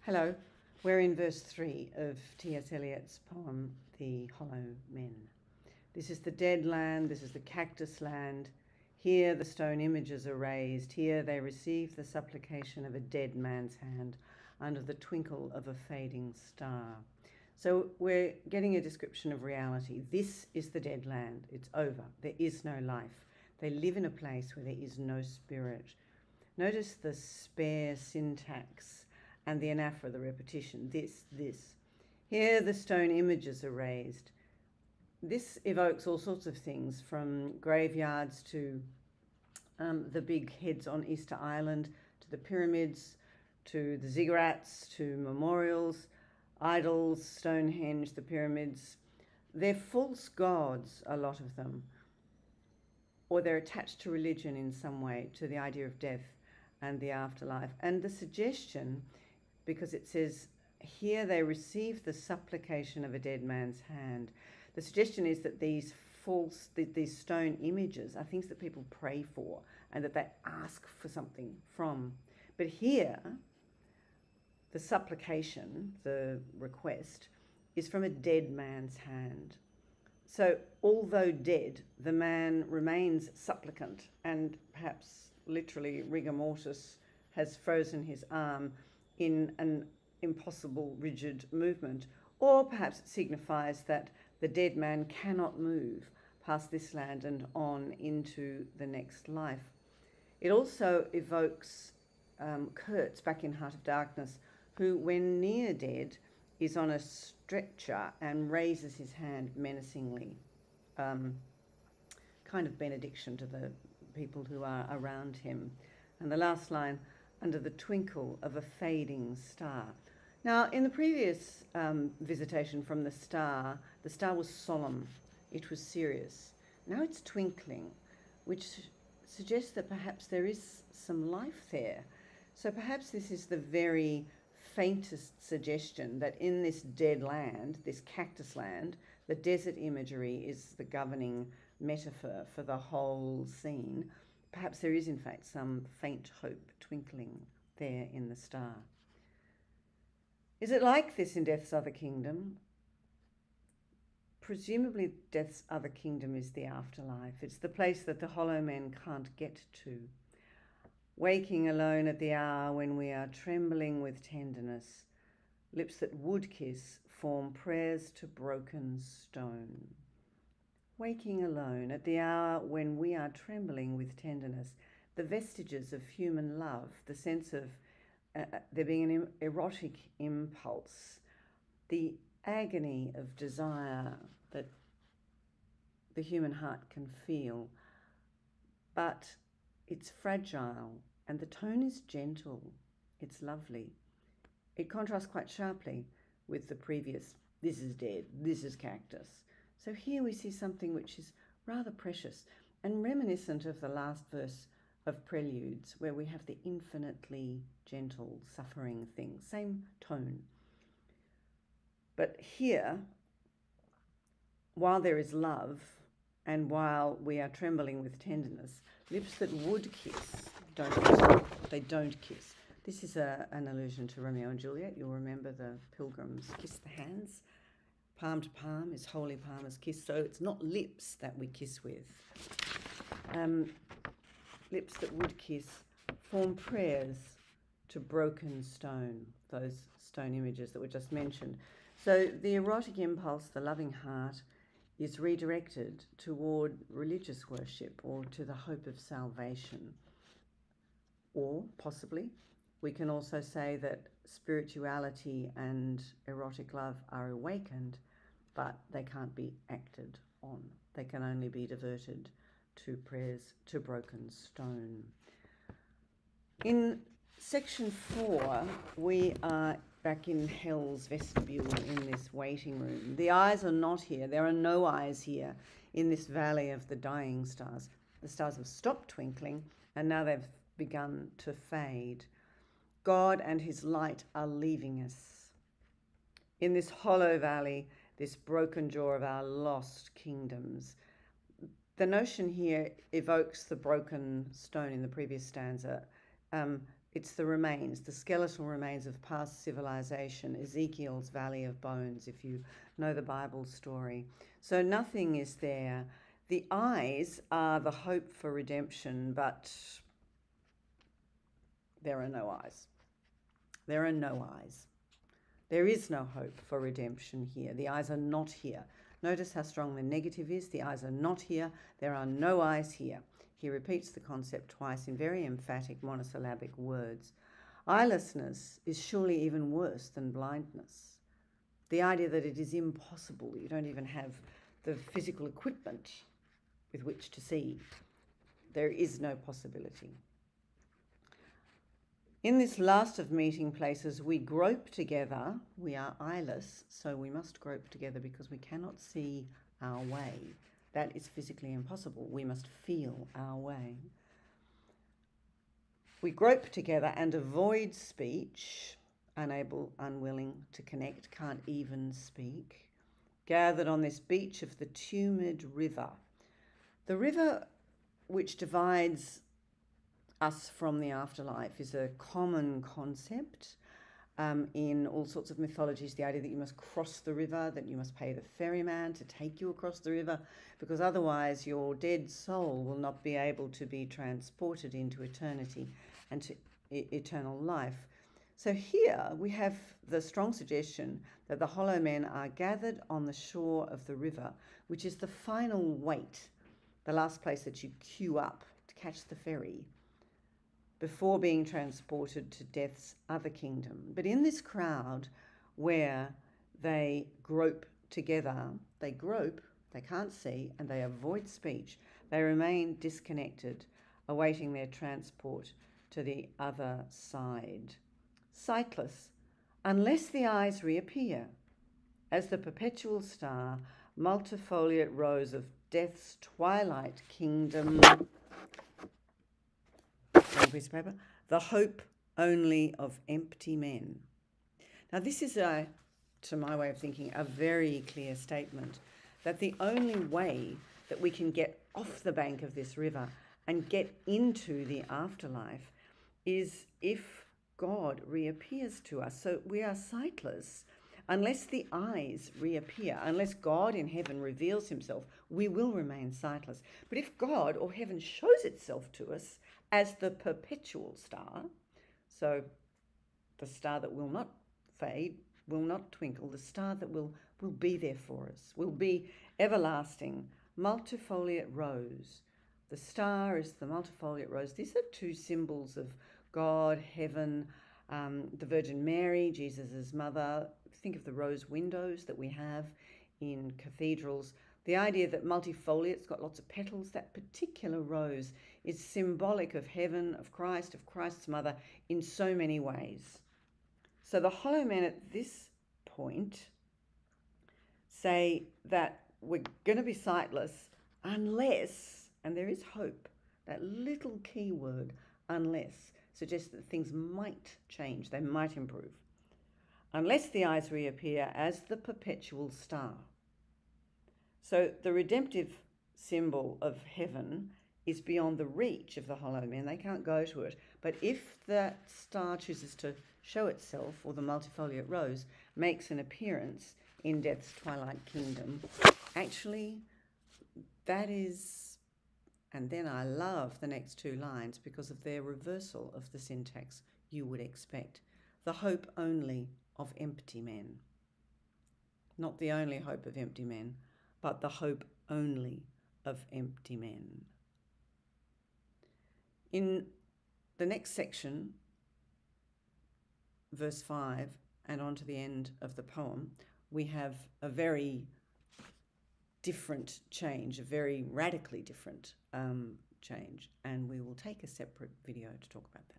Hello, we're in verse 3 of T.S. Eliot's poem, The Hollow Men. This is the dead land, this is the cactus land. Here the stone images are raised, here they receive the supplication of a dead man's hand under the twinkle of a fading star. So we're getting a description of reality. This is the dead land, it's over, there is no life. They live in a place where there is no spirit. Notice the spare syntax and the anaphora, the repetition, this. Here the stone images are raised. This evokes all sorts of things, from graveyards to the big heads on Easter Island, to the pyramids, to the ziggurats, to memorials, idols, Stonehenge, the pyramids. They're false gods, a lot of them, or they're attached to religion in some way, to the idea of death and the afterlife. And the suggestion, because it says, here they receive the supplication of a dead man's hand. The suggestion is that these stone images are things that people pray for and that they ask for something from. But here, the supplication, the request, is from a dead man's hand. So although dead, the man remains supplicant, and perhaps literally rigor mortis has frozen his arm in an impossible rigid movement, or perhaps it signifies that the dead man cannot move past this land and on into the next life. It also evokes Kurtz back in Heart of Darkness, who, when near dead, is on a stretcher and raises his hand menacingly, kind of benediction to the people who are around him. And the last line, under the twinkle of a fading star. Now, in the previous visitation from the star was solemn, it was serious. Now it's twinkling, which suggests that perhaps there is some life there. So perhaps this is the very faintest suggestion that in this dead land, this cactus land, the desert imagery is the governing metaphor for the whole scene. Perhaps there is in fact some faint hope twinkling there in the star. Is it like this in Death's Other Kingdom? Presumably Death's Other Kingdom is the afterlife. It's the place that the hollow men can't get to. Waking alone at the hour when we are trembling with tenderness, lips that would kiss form prayers to broken stone. Waking alone at the hour when we are trembling with tenderness, the vestiges of human love, the sense of there being an erotic impulse, the agony of desire that the human heart can feel, but it's fragile and the tone is gentle, it's lovely. It contrasts quite sharply with the previous, this is dead, this is cactus. So here we see something which is rather precious and reminiscent of the last verse of Preludes, where we have the infinitely gentle, suffering thing, same tone. But here, while there is love and while we are trembling with tenderness, lips that would kiss don't kiss. They don't kiss. This is an allusion to Romeo and Juliet. You'll remember the pilgrims kiss the hands. Palm to palm is holy palmer's kiss, so it's not lips that we kiss with. Lips that would kiss form prayers to broken stone, those stone images that were just mentioned. So the erotic impulse, the loving heart, is redirected toward religious worship or to the hope of salvation. Or possibly, we can also say that spirituality and erotic love are awakened, but they can't be acted on. They can only be diverted to prayers to broken stone. In section 4, we are back in hell's vestibule in this waiting room. The eyes are not here. There are no eyes here in this valley of the dying stars. The stars have stopped twinkling and now they've begun to fade. God and his light are leaving us. In this hollow valley, this broken jaw of our lost kingdoms. The notion here evokes the broken stone in the previous stanza, it's the remains, the skeletal remains of past civilization, Ezekiel's Valley of Bones, if you know the Bible story. So nothing is there. The eyes are the hope for redemption, but there are no eyes. There are no eyes. There is no hope for redemption here. The eyes are not here. Notice how strong the negative is. The eyes are not here. There are no eyes here. He repeats the concept twice in very emphatic monosyllabic words. Eyelessness is surely even worse than blindness. The idea that it is impossible, you don't even have the physical equipment with which to see. There is no possibility. In this last of meeting places, we grope together. We are eyeless, so we must grope together because we cannot see our way. That is physically impossible. We must feel our way. We grope together and avoid speech, unable, unwilling to connect, can't even speak, gathered on this beach of the tumid river. The river which divides us from the afterlife is a common concept in all sorts of mythologies. The idea that you must cross the river, that you must pay the ferryman to take you across the river, because otherwise your dead soul will not be able to be transported into eternity and to eternal life. So here we have the strong suggestion that the hollow men are gathered on the shore of the river, which is the final wait, the last place that you queue up to catch the ferry before being transported to death's other kingdom. But in this crowd where they grope together, they can't see, and they avoid speech. They remain disconnected, awaiting their transport to the other side. Sightless, unless the eyes reappear, as the perpetual star, multifoliate rose of death's twilight kingdom. Piece of paper. The hope only of empty men. Now this is, to my way of thinking, a very clear statement that the only way that we can get off the bank of this river and get into the afterlife is if God reappears to us. So we are sightless unless the eyes reappear. Unless God in heaven reveals himself, we will remain sightless. But if God or heaven shows itself to us as the perpetual star, so the star that will not fade, will not twinkle, the star that will be there for us, will be everlasting, multifoliate rose. The star is the multifoliate rose. These are two symbols of God, heaven, the Virgin Mary, Jesus' mother. Think of the rose windows that we have in cathedrals. The idea that multifoliate's got lots of petals, that particular rose is symbolic of heaven, of Christ's mother in so many ways. So the hollow men at this point say that we're going to be sightless unless, and there is hope, that little key word, unless, suggests that things might change, they might improve, unless the eyes reappear as the perpetual star. So the redemptive symbol of heaven is beyond the reach of the hollow men. They can't go to it. But if that star chooses to show itself, or the multifoliate rose makes an appearance in death's twilight kingdom, actually that is, and then I love the next two lines because of their reversal of the syntax you would expect. The hope only of empty men. Not the only hope of empty men, but the hope only of empty men. In the next section, verse 5, and on to the end of the poem, we have a very different change, a very radically different change, and we will take a separate video to talk about that.